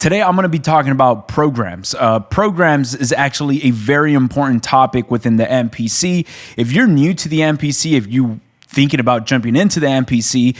Today, I'm going to be talking about programs. Programs is actually a very important topic within the MPC. If you're new to the MPC, if you thinking about jumping into the MPC,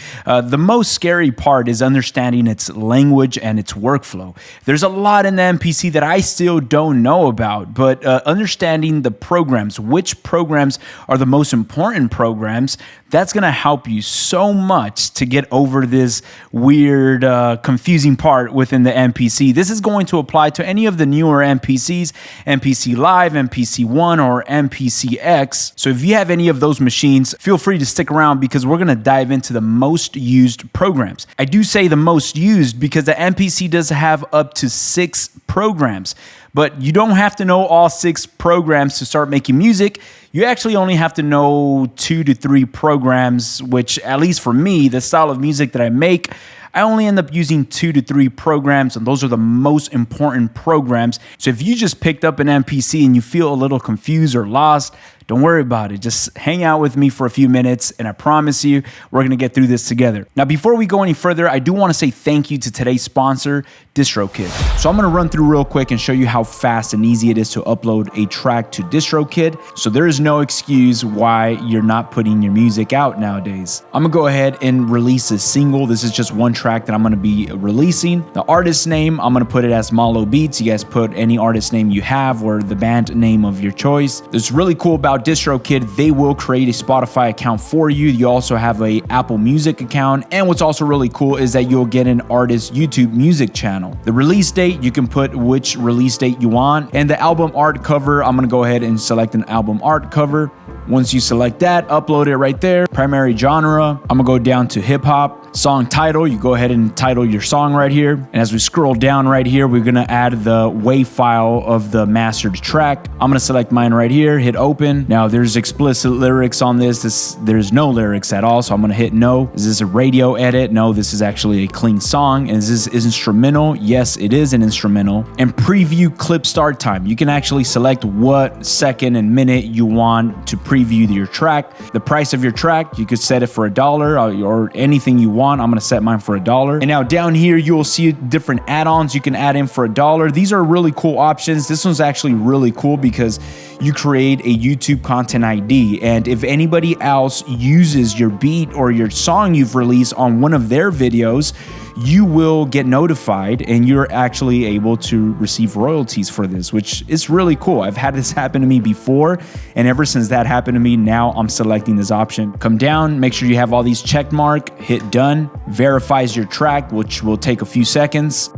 the most scary part is understanding its language and its workflow. There's a lot in the MPC that I still don't know about, but understanding the programs, which programs are the most important programs, that's going to help you so much to get over this weird, confusing part within the MPC. This is going to apply to any of the newer MPCs, MPC Live, MPC One, or MPC X. So if you have any of those machines, feel free to stick around because we're going to dive into the most used programs. I do say the most used because the MPC does have up to 6 programs. But you don't have to know all 6 programs to start making music. You actually only have to know 2 to 3 programs, which at least for me, the style of music that I make, I only end up using 2 to 3 programs, and those are the most important programs. So if you just picked up an MPC and you feel a little confused or lost, don't worry about it. Just hang out with me for a few minutes, and I promise you, we're going to get through this together. Now, before we go any further, I do want to say thank you to today's sponsor, DistroKid. So I'm going to run through real quick and show you how fast and easy it is to upload a track to DistroKid. So there is no excuse why you're not putting your music out nowadays. I'm going to go ahead and release a single. This is just one track that I'm going to be releasing. The artist name, I'm going to put it as Malo Beats. You guys put any artist name you have or the band name of your choice. It's really cool about DistroKid, they will create a Spotify account for you. You also have a Apple Music account. And what's also really cool is that you'll get an artist YouTube music channel. The release date, you can put which release date you want. And the album art cover, I'm going to go ahead and select an album art cover. Once you select that, upload it right there. Primary genre, I'm gonna go down to hip hop. Song title, you go ahead and title your song right here. And as we scroll down right here, we're gonna add the WAV file of the mastered track. I'm gonna select mine right here, hit open. Now there's explicit lyrics on this. There's no lyrics at all, so I'm gonna hit no. Is this a radio edit? No, this is actually a clean song. Is this instrumental? Yes, it is an instrumental. And preview clip start time. You can actually select what second and minute you want to preview your track. The price of your track, you could set it for $1 or anything you want. I'm going to set mine for $1. And now down here, you'll see different add-ons you can add in for $1. These are really cool options. This one's actually really cool because you create a YouTube content ID. And if anybody else uses your beat or your song you've released on one of their videos, you will get notified and you're actually able to receive royalties for this, which is really cool. I've had this happen to me before, and ever since that happened to me, now I'm selecting this option. Come down, make sure you have all these check mark, hit done, verifies your track, which will take a few seconds.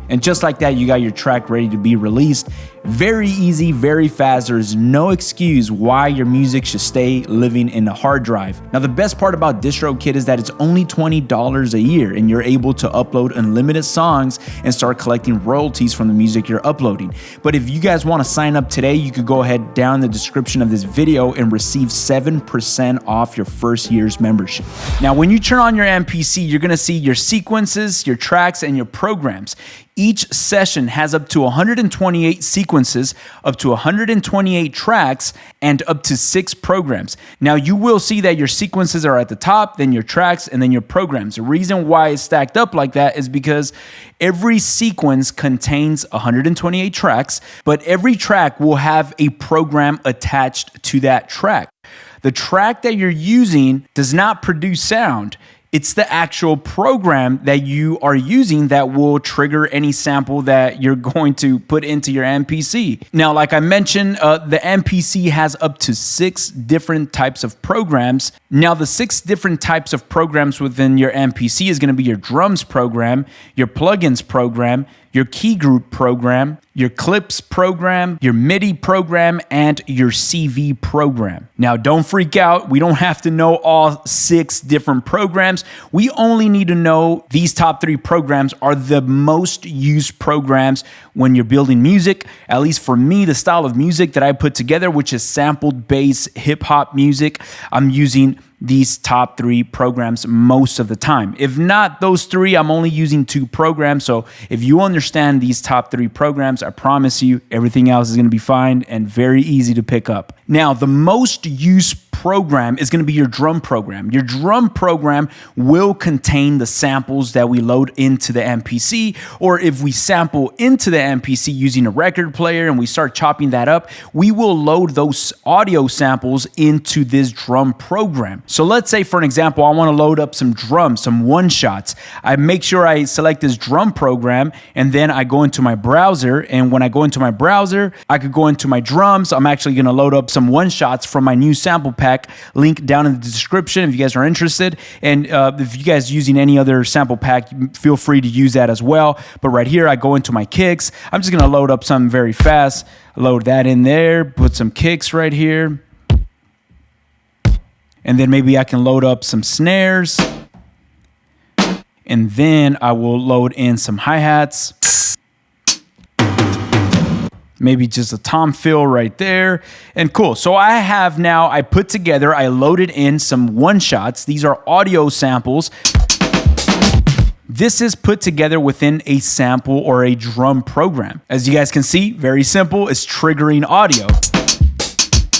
And just like that, you got your track ready to be released. Very easy, very fast. There's no excuse why your music should stay living in a hard drive. Now, the best part about DistroKid is that it's only $20 a year and you're able to upload unlimited songs and start collecting royalties from the music you're uploading. But if you guys want to sign up today, you could go ahead down in the description of this video and receive 7% off your first year's membership. Now, when you turn on your MPC, you're going to see your sequences, your tracks, and your programs. Each session has up to 128 sequences, up to 128 tracks, and up to 6 programs. Now, you will see that your sequences are at the top, then your tracks, and then your programs. The reason why it's stacked up like that is because every sequence contains 128 tracks, but every track will have a program attached to that track. The track that you're using does not produce sound. It's the actual program that you are using that will trigger any sample that you're going to put into your MPC. Now, like I mentioned, the MPC has up to 6 different types of programs. Now, the 6 different types of programs within your MPC is going to be your drums program, your plugins program, your key group program, your clips program, your MIDI program, and your CV program. Now, don't freak out. We don't have to know all 6 different programs. We only need to know these top 3 programs are the most used programs when you're building music. At least for me, the style of music that I put together, which is sampled bass hip hop music, I'm using these top 3 programs most of the time. If not those 3, I'm only using 2 programs. So if you understand these top 3 programs, I promise you everything else is going to be fine and very easy to pick up. Now, the most used program is going to be your drum program. Your drum program will contain the samples that we load into the MPC, or if we sample into the MPC using a record player and we start chopping that up, we will load those audio samples into this drum program. So let's say, for an example, I want to load up some drums, some one-shots. I make sure I select this drum program, and then I go into my browser, and when I go into my browser, I could go into my drums. I'm actually going to load up some one-shots from my new sample pack, link down in the description if you guys are interested. And if you guys are using any other sample pack, feel free to use that as well. But right here, I go into my kicks. I'm just going to load up something very fast, load that in there, put some kicks right here. And then maybe I can load up some snares. And then I will load in some hi-hats. Maybe just a tom fill right there. And cool. So I put together, I loaded in some one-shots. These are audio samples. This is put together within a sample or a drum program. As you guys can see, very simple. It's triggering audio.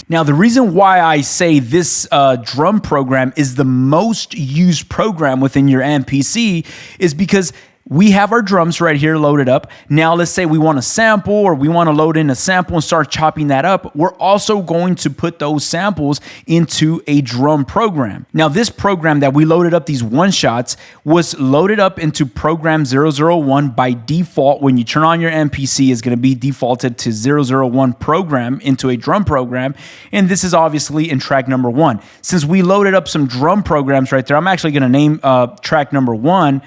Now, the reason why I say this drum program is the most used program within your MPC is because we have our drums right here loaded up. Now, let's say we want to sample, or we want to load in a sample and start chopping that up. We're also going to put those samples into a drum program. Now, this program that we loaded up, these one-shots, was loaded up into program 001 by default. When you turn on your MPC, it's going to be defaulted to 001 program into a drum program. And this is obviously in track number 1. Since we loaded up some drum programs right there, I'm actually going to name track number 1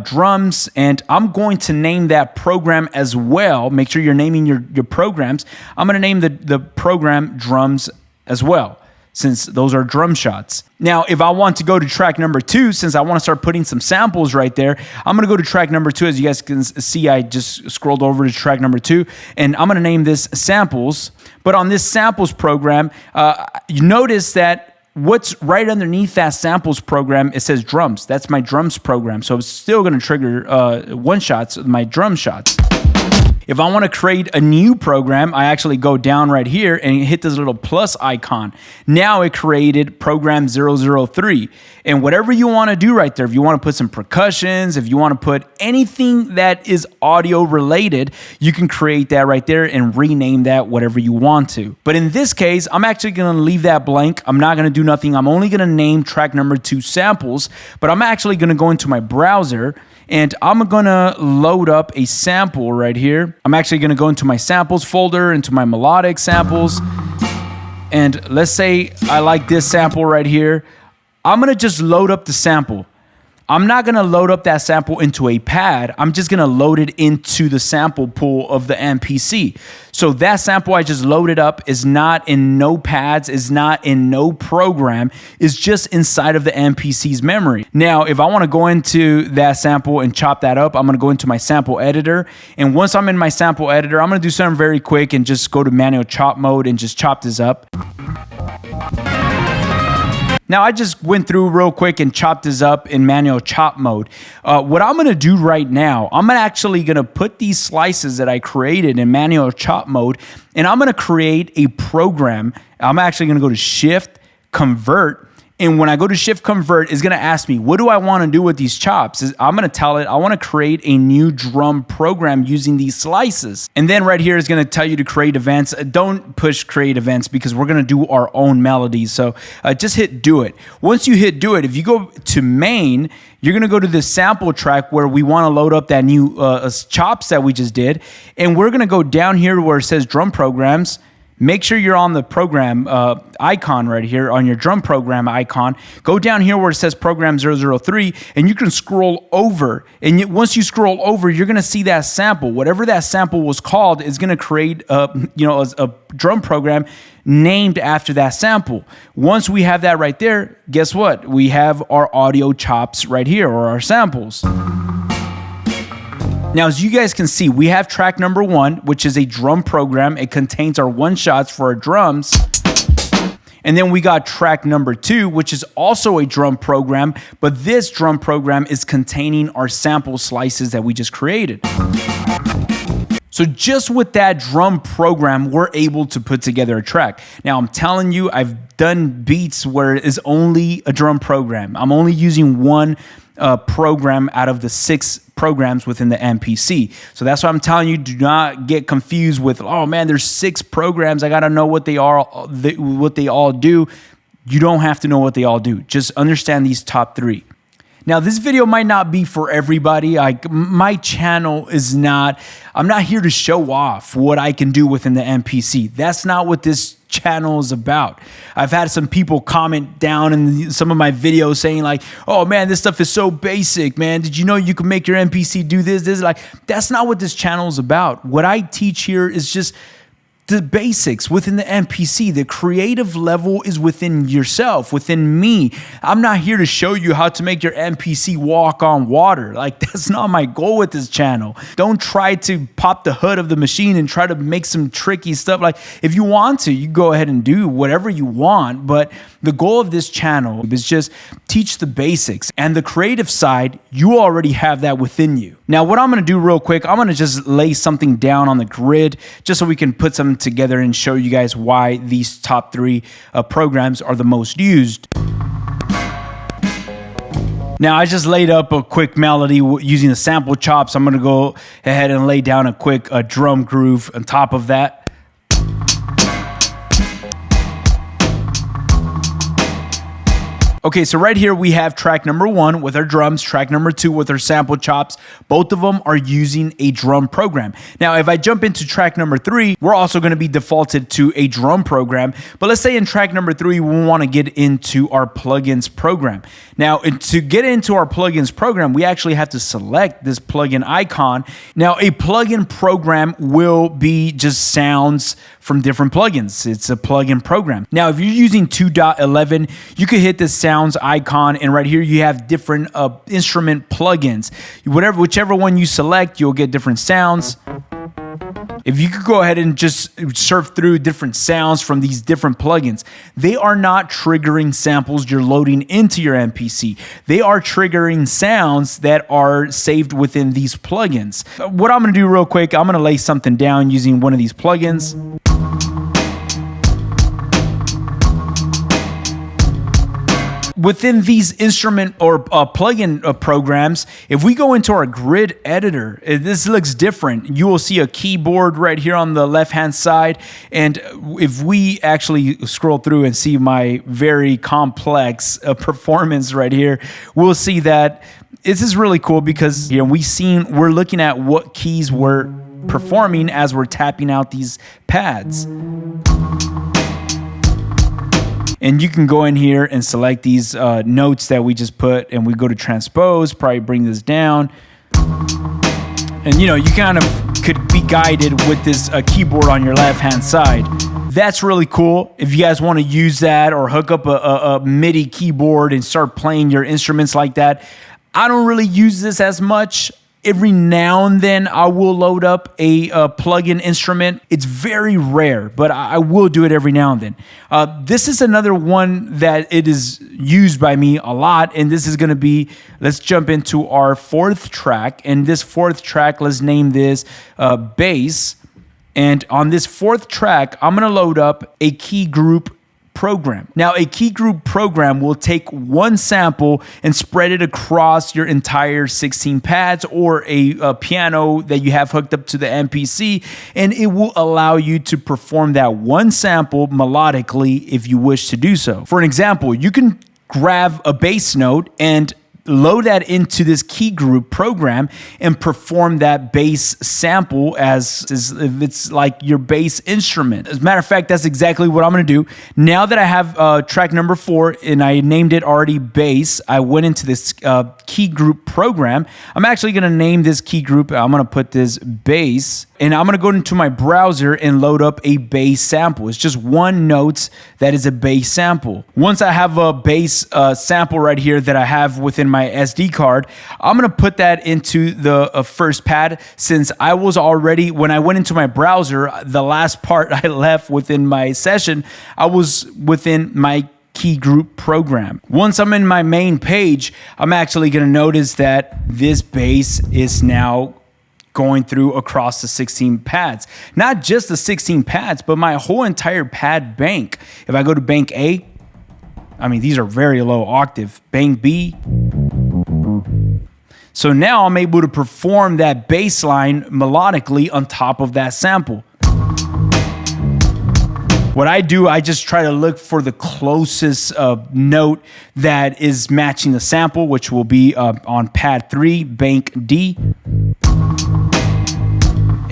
drums. And I'm going to name that program as well. Make sure you're naming your programs. I'm going to name the program drums as well, since those are drum shots. Now, if I want to go to track number 2, since I want to start putting some samples right there, I'm going to go to track number 2. As you guys can see, I just scrolled over to track number 2, and I'm going to name this samples. But on this samples program, you notice that what's right underneath that samples program, it says drums. That's my drums program. So it's still going to trigger one-shots, my drum shots. If I want to create a new program, I actually go down right here and hit this little plus icon. Now it created program 003. And whatever you want to do right there, if you want to put some percussions, if you want to put anything that is audio related, you can create that right there and rename that whatever you want to. But in this case, I'm actually going to leave that blank. I'm not going to do nothing. I'm only going to name track number 2 samples, but I'm actually going to go into my browser and I'm going to load up a sample right here. I'm actually going to go into my samples folder, into my melodic samples. And let's say I like this sample right here. I'm going to just load up the sample. I'm not going to load up that sample into a pad. I'm just going to load it into the sample pool of the MPC. So that sample I just loaded up is not in no pads, is not in no program, is just inside of the MPC's memory. Now, if I want to go into that sample and chop that up, I'm going to go into my sample editor. And once I'm in my sample editor, I'm going to do something very quick and just go to manual chop mode and just chop this up. Now, I just went through real quick and chopped this up in manual chop mode. What I'm going to do right now, I'm actually going to put these slices that I created in manual chop mode, and I'm going to create a program. I'm actually going to go to Shift, Convert, and when I go to Shift Convert, it's going to ask me, what do I want to do with these chops? I'm going to tell it, I want to create a new drum program using these slices. And then right here is going to tell you to create events. Don't push create events because we're going to do our own melodies. So just hit do it. Once you hit do it, if you go to main, you're going to go to the sample track where we want to load up that new chops that we just did. And we're going to go down here where it says drum programs. Make sure you're on the program icon right here, on your drum program icon. Go down here where it says program 003, and you can scroll over. And once you scroll over, you're going to see that sample. Whatever that sample was called is going to create a drum program named after that sample. Once we have that right there, guess what? We have our audio chops right here, or our samples. Now, as you guys can see, we have track number 1, which is a drum program. It contains our one-shots for our drums. And then we got track number 2, which is also a drum program, but this drum program is containing our sample slices that we just created. So just with that drum program, we're able to put together a track. Now, I'm telling you, I've done beats where it's only a drum program. I'm only using one program out of the 6 programs within the MPC. So that's why I'm telling you, do not get confused with, oh man, there's 6 programs. I got to know what they are, what they all do. You don't have to know what they all do. Just understand these top 3. Now, this video might not be for everybody. My channel is not, I'm not here to show off what I can do within the MPC. That's not what this channel is about. I've had some people comment down in some of my videos saying like, oh man, this stuff is so basic, man. Did you know you can make your MPC do this? Like, that's not what this channel is about. What I teach here is just the basics within the MPC. The creative level is within yourself, within me. I'm not here to show you how to make your MPC walk on water. Like, that's not my goal with this channel. Don't try to pop the hood of the machine and try to make some tricky stuff. Like, if you want to, you go ahead and do whatever you want. But the goal of this channel is just teach the basics, and the creative side, you already have that within you. Now, what I'm going to do real quick, I'm going to just lay something down on the grid just so we can put some together and show you guys why these top 3 programs are the most used. Now, I just laid up a quick melody using the sample chops. I'm going to go ahead and lay down a quick drum groove on top of that. Okay, so right here we have track number 1 with our drums, track number 2 with our sample chops. Both of them are using a drum program. Now, if I jump into track number 3, we're also going to be defaulted to a drum program. But let's say in track number 3, we want to get into our plugins program. Now, to get into our plugins program, we actually have to select this plugin icon. Now, a plugin program will be just sounds from different plugins. It's a plugin program. Now, if you're using 2.11, you could hit this sounds icon, and right here you have different instrument plugins. Whichever one you select, you'll get different sounds. If you could go ahead and just surf through different sounds from these different plugins, they are not triggering samples you're loading into your MPC. They are triggering sounds that are saved within these plugins. What I'm going to do real quick, I'm going to lay something down using one of these plugins. Within these instrument or plugin programs, if we go into our grid editor, this looks different. You will see a keyboard right here on the left-hand side. And if we actually scroll through and see my very complex performance right here, we'll see that this is really cool because we're looking at what keys we're performing as we're tapping out these pads. And you can go in here and select these notes that we just put, and we go to transpose, probably bring this down. And you kind of could be guided with this keyboard on your left-hand side. That's really cool. If you guys want to use that or hook up a MIDI keyboard and start playing your instruments like that. I don't really use this as much. Every now and then I will load up a plug-in instrument. It's very rare, but I will do it every now and then. This is another one that it is used by me a lot, and this is going to be, let's jump into our 4th track. And this 4th track, let's name this bass. And on this 4th track, I'm going to load up a key group program. Now, a key group program will take one sample and spread it across your entire 16 pads or a piano that you have hooked up to the MPC, and it will allow you to perform that one sample melodically if you wish to do so. For an example, you can grab a bass note and load that into this key group program and perform that bass sample as if it's like your bass instrument. As a matter of fact, that's exactly what I'm going to do. Now that I have track number 4 and I named it already bass, I went into this key group program. I'm actually going to name this key group. I'm going to put this bass, and I'm going to go into my browser and load up a bass sample. It's just one note that is a bass sample. Once I have a bass sample right here that I have within my SD card, I'm going to put that into the first pad, since I was already, when I went into my browser, the last part I left within my session, I was within my key group program. Once I'm in my main page, I'm actually going to notice that this bass is now going through across the 16 pads. Not just the 16 pads, but my whole entire pad bank. If I go to bank A, I mean, these are very low octave. Bank B. So now I'm able to perform that bass line melodically on top of that sample. What I do, I just try to look for the closest note that is matching the sample, which will be on pad 3, bank D.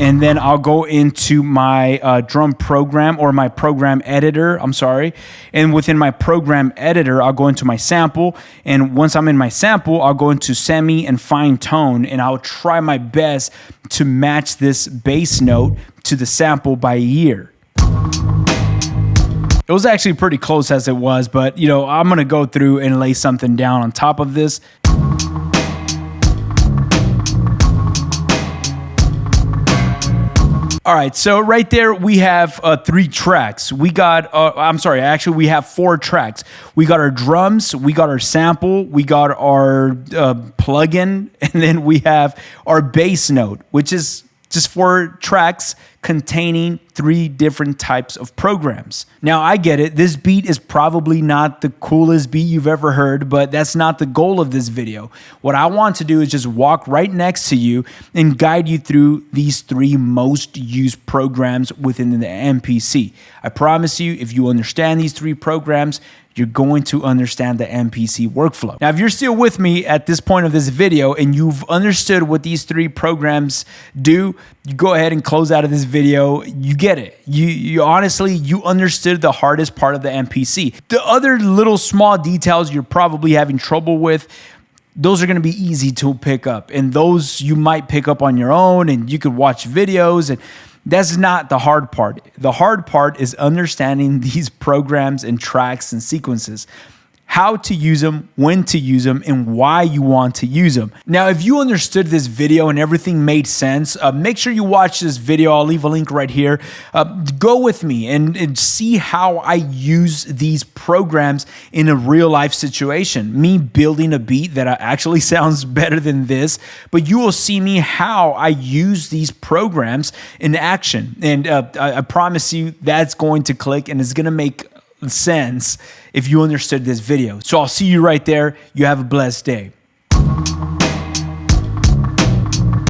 And then I'll go into my drum program or my program editor, I'm sorry. And within my program editor, I'll go into my sample. And once I'm in my sample, I'll go into semi and fine tone, and I'll try my best to match this bass note to the sample by ear. It was actually pretty close as it was, but I'm going to go through and lay something down on top of this. All right, so right there we have 3 tracks. We got, we have 4 tracks. We got our drums, we got our sample, we got our plugin, and then we have our bass note, which is just 4 tracks containing 3 different types of programs. Now, I get it. This beat is probably not the coolest beat you've ever heard, but that's not the goal of this video. What I want to do is just walk right next to you and guide you through these 3 most used programs within the MPC. I promise you, if you understand these 3 programs, you're going to understand the MPC workflow. Now, if you're still with me at this point of this video and you've understood what these 3 programs do, you go ahead and close out of this video. You get it. You honestly, you understood the hardest part of the MPC. The other little small details you're probably having trouble with, those are going to be easy to pick up. And those you might pick up on your own, and you could watch videos, and that's not the hard part. The hard part is understanding these programs and tracks and sequences, how to use them, when to use them, and why you want to use them. Now, if you understood this video and everything made sense, make sure you watch this video. I'll leave a link right here. Go with me and see how I use these programs in a real life situation. Me building a beat that actually sounds better than this, but you will see me how I use these programs in action. And I promise you that's going to click and it's going to make sense if you understood this video. So I'll see you right there. You have a blessed day.